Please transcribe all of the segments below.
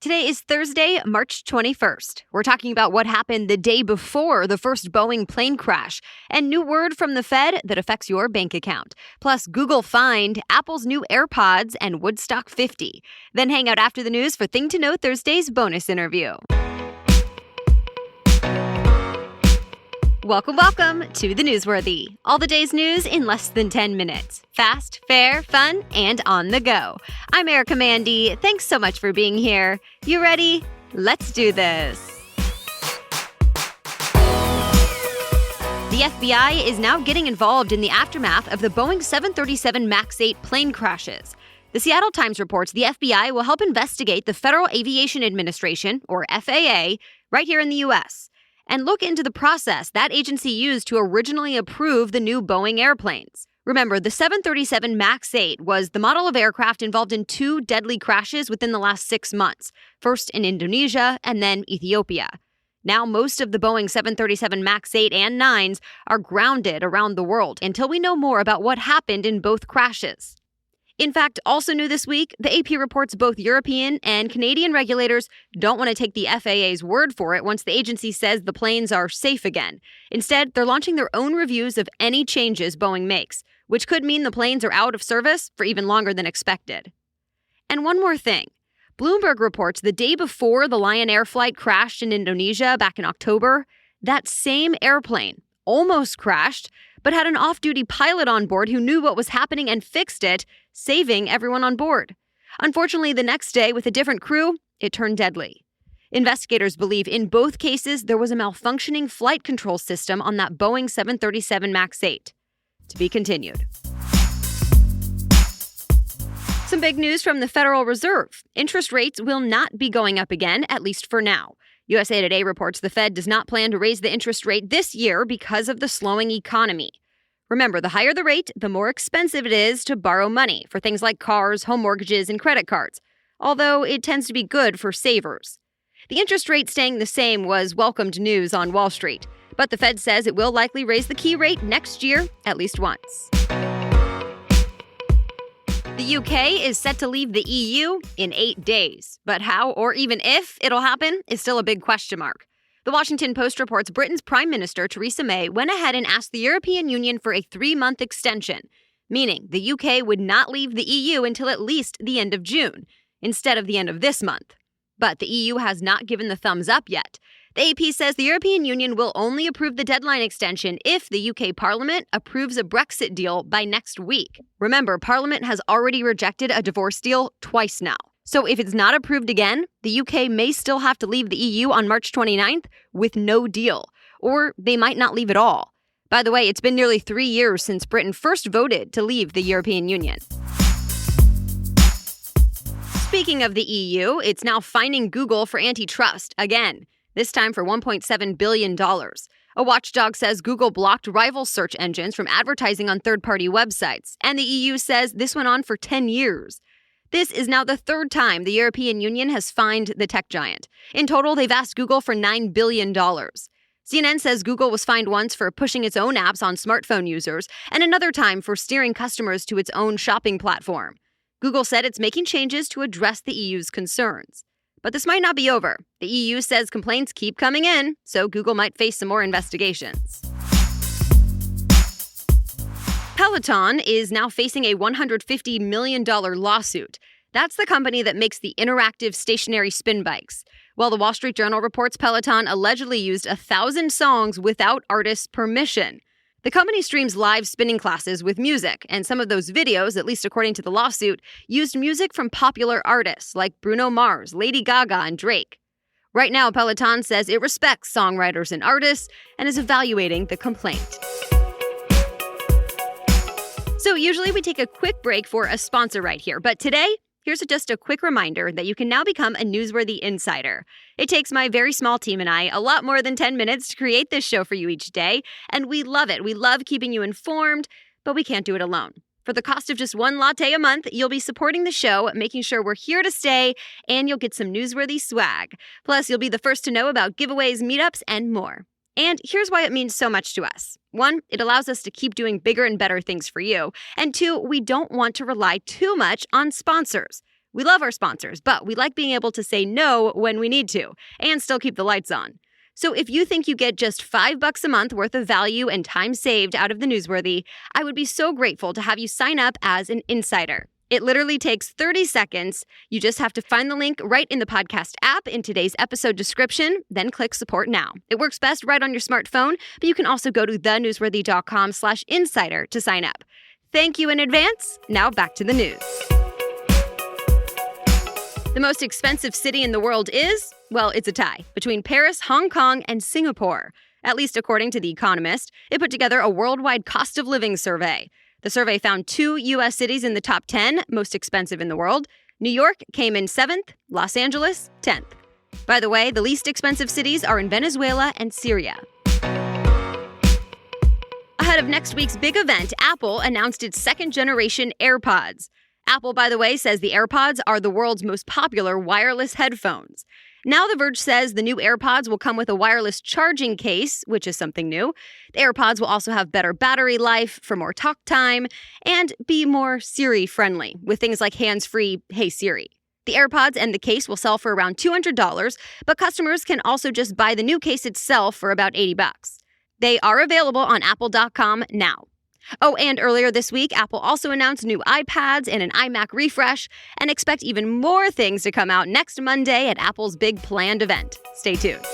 Today is Thursday, March 21st. We're talking about what happened the day before the first Boeing plane crash and new word from the Fed that affects your bank account. Plus, Google find Apple's new AirPods and Woodstock 50. Then hang out after the news for Thing to Know Thursday's bonus interview. Welcome to The Newsworthy. All the day's news in less than 10 minutes. Fast, fair, fun, and on the go. I'm Erica Mandy. Thanks so much for being here. You ready? Let's do this. The FBI is now getting involved in the aftermath of the Boeing 737 MAX 8 plane crashes. The Seattle Times reports the FBI will help investigate the Federal Aviation Administration, or FAA, right here in the U.S., and look into the process that agency used to originally approve the new Boeing airplanes. Remember, the 737 MAX 8 was the model of aircraft involved in two deadly crashes within the last 6 months, first in Indonesia and then Ethiopia. Now, most of the Boeing 737 MAX 8 and 9s are grounded around the world until we know more about what happened in both crashes. In fact, also new this week, the AP reports both European and Canadian regulators don't want to take the FAA's word for it once the agency says the planes are safe again. Instead, they're launching their own reviews of any changes Boeing makes, which could mean the planes are out of service for even longer than expected. And one more thing. Bloomberg reports the day before the Lion Air flight crashed in Indonesia back in October, that same airplane almost crashed, but had an off-duty pilot on board who knew what was happening and fixed it, saving everyone on board. Unfortunately, the next day, with a different crew, it turned deadly. Investigators believe in both cases there was a malfunctioning flight control system on that Boeing 737 MAX 8. To be continued. Some big news from the Federal Reserve. Interest rates will not be going up again, at least for now. USA Today reports the Fed does not plan to raise the interest rate this year because of the slowing economy. Remember, the higher the rate, the more expensive it is to borrow money for things like cars, home mortgages, and credit cards, although it tends to be good for savers. The interest rate staying the same was welcomed news on Wall Street, but the Fed says it will likely raise the key rate next year at least once. The UK is set to leave the EU in 8 days, but how or even if it'll happen is still a big question mark. The Washington Post reports Britain's Prime Minister Theresa May went ahead and asked the European Union for a 3-month extension, meaning the UK would not leave the EU until at least the end of June, instead of the end of this month. But the EU has not given the thumbs up yet. The AP says the European Union will only approve the deadline extension if the UK Parliament approves a Brexit deal by next week. Remember, Parliament has already rejected a divorce deal twice now. So if it's not approved again, the UK may still have to leave the EU on March 29th with no deal, or they might not leave at all. By the way, it's been nearly 3 years since Britain first voted to leave the European Union. Speaking of the EU, it's now fining Google for antitrust again, this time for $1.7 billion. A watchdog says Google blocked rival search engines from advertising on third-party websites, and the EU says this went on for 10 years. This is now the third time the European Union has fined the tech giant. In total, they've asked Google for $9 billion. CNN says Google was fined once for pushing its own apps on smartphone users, and another time for steering customers to its own shopping platform. Google said it's making changes to address the EU's concerns. But this might not be over. The EU says complaints keep coming in, so Google might face some more investigations. Peloton is now facing a $150 million lawsuit. That's the company that makes the interactive stationary spin bikes. While the Wall Street Journal reports Peloton allegedly used 1,000 songs without artists' permission. The company streams live spinning classes with music, and some of those videos, at least according to the lawsuit, used music from popular artists like Bruno Mars, Lady Gaga, and Drake. Right now, Peloton says it respects songwriters and artists and is evaluating the complaint. So usually we take a quick break for a sponsor right here, but today, here's just a quick reminder that you can now become a Newsworthy Insider. It takes my very small team and I a lot more than 10 minutes to create this show for you each day, and we love it. We love keeping you informed, but we can't do it alone. For the cost of just one latte a month, you'll be supporting the show, making sure we're here to stay, and you'll get some Newsworthy swag. Plus, you'll be the first to know about giveaways, meetups, and more. And here's why it means so much to us. 1, it allows us to keep doing bigger and better things for you. And 2, we don't want to rely too much on sponsors. We love our sponsors, but we like being able to say no when we need to and still keep the lights on. So if you think you get just $5 a month worth of value and time saved out of the newsworthy, I would be so grateful to have you sign up as an insider. It literally takes 30 seconds. You just have to find the link right in the podcast app in today's episode description, then click support now. It works best right on your smartphone, but you can also go to thenewsworthy.com/insider to sign up. Thank you in advance. Now back to the news. The most expensive city in the world is, well, it's a tie between Paris, Hong Kong, and Singapore. At least according to The Economist, it put together a worldwide cost of living survey. The survey found 2 U.S. cities in the top 10 most expensive in the world. New York came in 7th, Los Angeles 10th. By the way, the least expensive cities are in Venezuela and Syria. Ahead of next week's big event, Apple announced its second-generation AirPods. Apple, by the way, says the AirPods are the world's most popular wireless headphones. Now The Verge says the new AirPods will come with a wireless charging case, which is something new. The AirPods will also have better battery life for more talk time and be more Siri-friendly with things like hands-free Hey Siri. The AirPods and the case will sell for around $200, but customers can also just buy the new case itself for about $80. They are available on apple.com now. Oh, and earlier this week, Apple also announced new iPads and an iMac refresh, and expect even more things to come out next Monday at Apple's big planned event. Stay tuned.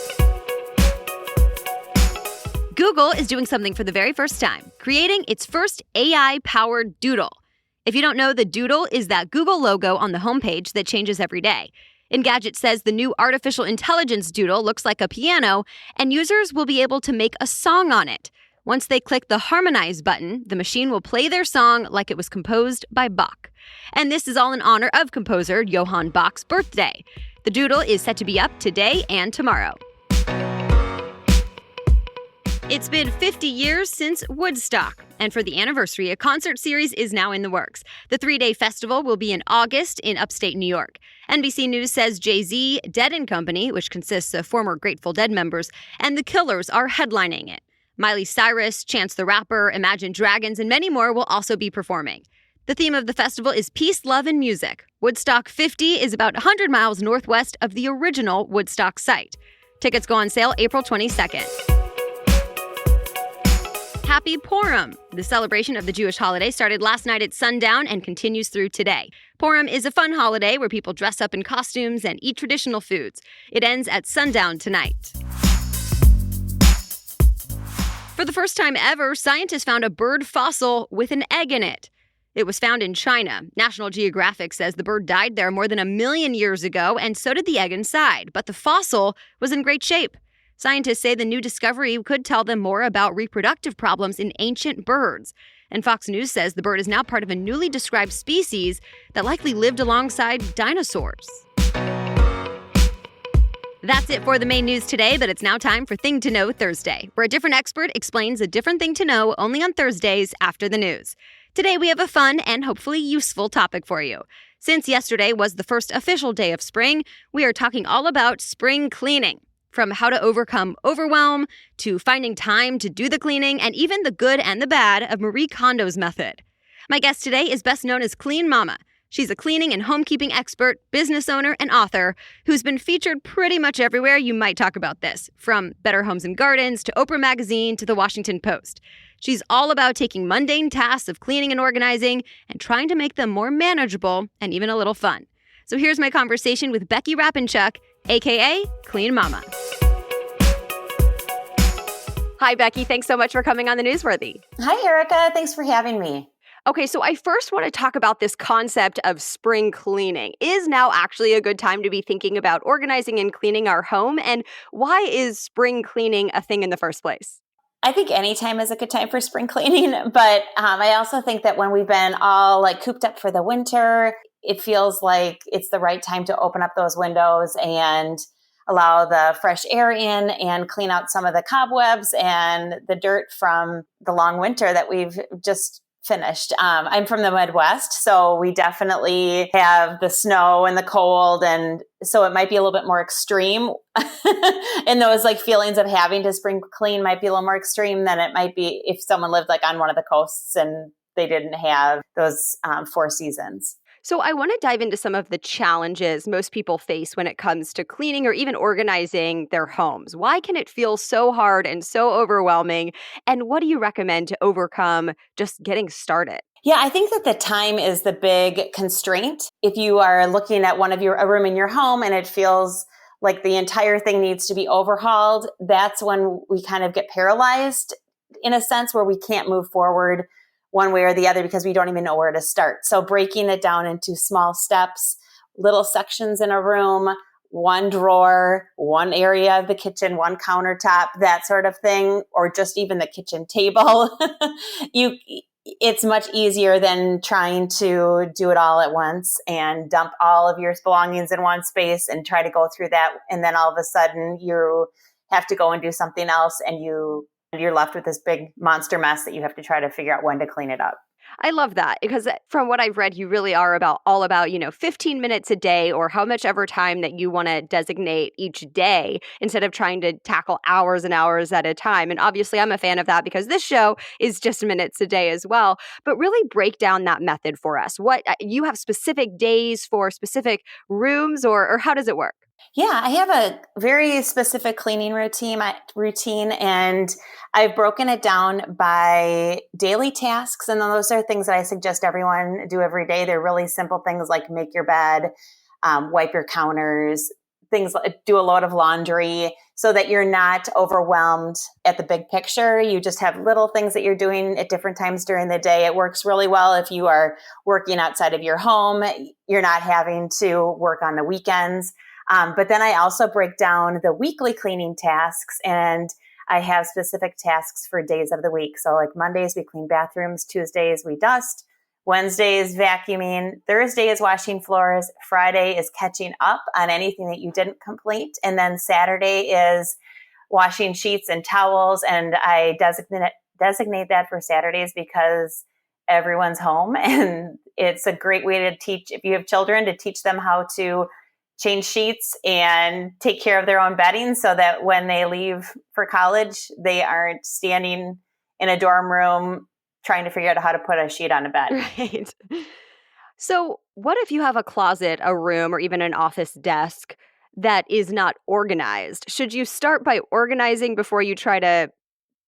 Google is doing something for the very first time, creating its first AI-powered Doodle. If you don't know, the Doodle is that Google logo on the homepage that changes every day. Engadget says the new artificial intelligence Doodle looks like a piano, and users will be able to make a song on it. Once they click the Harmonize button, the machine will play their song like it was composed by Bach. And this is all in honor of composer Johann Bach's birthday. The Doodle is set to be up today and tomorrow. It's been 50 years since Woodstock, and for the anniversary, a concert series is now in the works. The 3-day festival will be in August in upstate New York. NBC News says Jay-Z, Dead & Company, which consists of former Grateful Dead members, and The Killers are headlining it. Miley Cyrus, Chance the Rapper, Imagine Dragons, and many more will also be performing. The theme of the festival is peace, love, and music. Woodstock 50 is about 100 miles northwest of the original Woodstock site. Tickets go on sale April 22nd. Happy Purim! The celebration of the Jewish holiday started last night at sundown and continues through today. Purim is a fun holiday where people dress up in costumes and eat traditional foods. It ends at sundown tonight. For the first time ever, scientists found a bird fossil with an egg in it. It was found in China. National Geographic says the bird died there more than 1 million years ago, and so did the egg inside, but the fossil was in great shape. Scientists say the new discovery could tell them more about reproductive problems in ancient birds. And Fox News says the bird is now part of a newly described species that likely lived alongside dinosaurs. That's it for the main news today, but it's now time for Thing to Know Thursday, where a different expert explains a different thing to know only on Thursdays after the news. Today we have a fun and hopefully useful topic for you. Since yesterday was the first official day of spring, we are talking all about spring cleaning. From how to overcome overwhelm, to finding time to do the cleaning, and even the good and the bad of Marie Kondo's method. My guest today is best known as Clean Mama. She's a cleaning and homekeeping expert, business owner, and author who's been featured pretty much everywhere you might talk about this, from Better Homes and Gardens to Oprah Magazine to The Washington Post. She's all about taking mundane tasks of cleaning and organizing and trying to make them more manageable and even a little fun. So here's my conversation with Becky Rapinchuk, aka Clean Mama. Hi, Becky. Thanks so much for coming on the Newsworthy. Hi, Erica. Thanks for having me. Okay, so I first want to talk about this concept of spring cleaning. Is now actually a good time to be thinking about organizing and cleaning our home? And why is spring cleaning a thing in the first place? I think any time is a good time for spring cleaning, but I also think that when we've been all cooped up for the winter, it feels like it's the right time to open up those windows and allow the fresh air in and clean out some of the cobwebs and the dirt from the long winter that we've just finished. I'm from the Midwest, so we definitely have the snow and the cold, and so it might be a little bit more extreme. And those feelings of having to spring clean might be a little more extreme than it might be if someone lived on one of the coasts and they didn't have those 4 seasons. So I want to dive into some of the challenges most people face when it comes to cleaning or even organizing their homes. Why can it feel so hard and so overwhelming? And what do you recommend to overcome just getting started? Yeah, I think that the time is the big constraint. If you are looking at a room in your home and it feels like the entire thing needs to be overhauled, that's when we kind of get paralyzed in a sense where we can't move forward one way or the other because we don't even know where to start. So breaking it down into small steps, little sections in a room, one drawer, one area of the kitchen, one countertop, that sort of thing, or just even the kitchen table. It's much easier than trying to do it all at once and dump all of your belongings in one space and try to go through that. And then all of a sudden you have to go and do something else and you're left with this big monster mess that you have to try to figure out when to clean it up. I love that because from what I've read, you really are all about, 15 minutes a day or how much ever time that you want to designate each day instead of trying to tackle hours and hours at a time. And obviously I'm a fan of that because this show is just minutes a day as well. But really break down that method for us. What you have specific days for specific rooms or how does it work? Yeah, I have a very specific cleaning routine, and I've broken it down by daily tasks. And those are things that I suggest everyone do every day. They're really simple things like make your bed, wipe your counters, things like do a load of laundry so that you're not overwhelmed at the big picture. You just have little things that you're doing at different times during the day. It works really well if you are working outside of your home. You're not having to work on the weekends. But then I also break down the weekly cleaning tasks and I have specific tasks for days of the week. So like Mondays, we clean bathrooms. Tuesdays, we dust. Wednesday is vacuuming. Thursday is washing floors. Friday is catching up on anything that you didn't complete. And then Saturday is washing sheets and towels. And I designate that for Saturdays because everyone's home. And it's a great way to teach, if you have children, to teach them how to change sheets and take care of their own bedding so that when they leave for college, they aren't standing in a dorm room trying to figure out how to put a sheet on a bed. Right. So what if you have a closet, a room, or even an office desk that is not organized? Should you start by organizing before you try to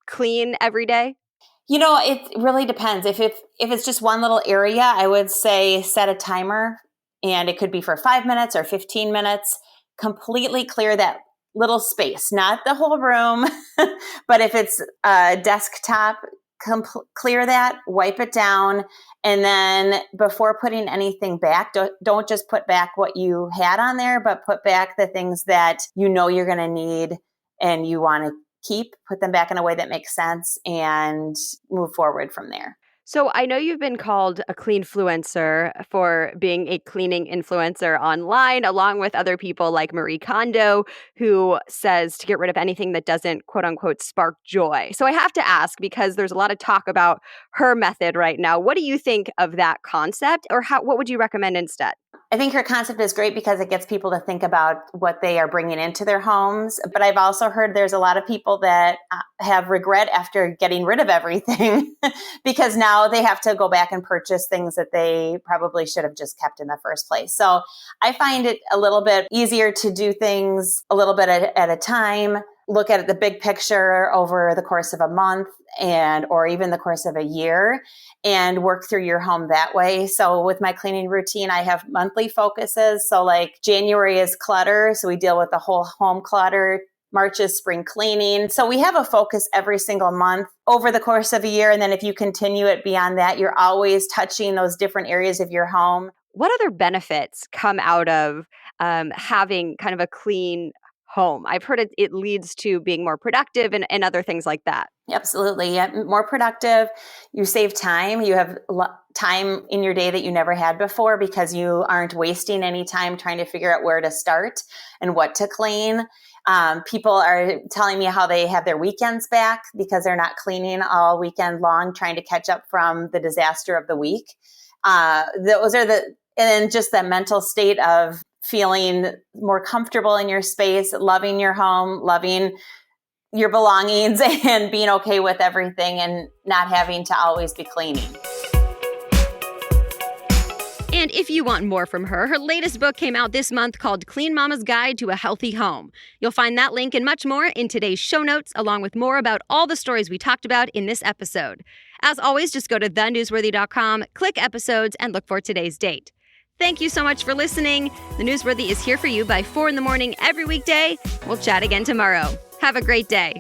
clean every day? It really depends. If it's just one little area, I would say set a timer. And it could be for 5 minutes or 15 minutes, completely clear that little space, not the whole room, but if it's a desktop, clear that, wipe it down. And then before putting anything back, don't just put back what you had on there, but put back the things that you know you're going to need and you want to keep, put them back in a way that makes sense and move forward from there. So I know you've been called a cleanfluencer for being a cleaning influencer online, along with other people like Marie Kondo, who says to get rid of anything that doesn't, quote unquote, spark joy. So I have to ask, because there's a lot of talk about her method right now. What do you think of that concept, or what would you recommend instead? I think her concept is great because it gets people to think about what they are bringing into their homes. But I've also heard there's a lot of people that have regret after getting rid of everything because now they have to go back and purchase things that they probably should have just kept in the first place. So I find it a little bit easier to do things a little bit at a time, look at the big picture over the course of a month or even the course of a year and work through your home that way. So with my cleaning routine, I have monthly focuses. So like January is clutter. So we deal with the whole home clutter. March is spring cleaning. So we have a focus every single month over the course of a year. And then if you continue it beyond that, you're always touching those different areas of your home. What other benefits come out of having kind of a clean home? I've heard it leads to being more productive and other things like that. Absolutely. Yeah, more productive. You save time. You have time in your day that you never had before because you aren't wasting any time trying to figure out where to start and what to clean. People are telling me how they have their weekends back because they're not cleaning all weekend long, trying to catch up from the disaster of the week. And just that mental state of feeling more comfortable in your space, loving your home, loving your belongings, and being okay with everything and not having to always be cleaning. And if you want more from her, her latest book came out this month called Clean Mama's Guide to a Healthy Home. You'll find that link and much more in today's show notes, along with more about all the stories we talked about in this episode. As always, just go to thenewsworthy.com, click episodes, and look for today's date. Thank you so much for listening. The Newsworthy is here for you by 4 in the morning every weekday. We'll chat again tomorrow. Have a great day.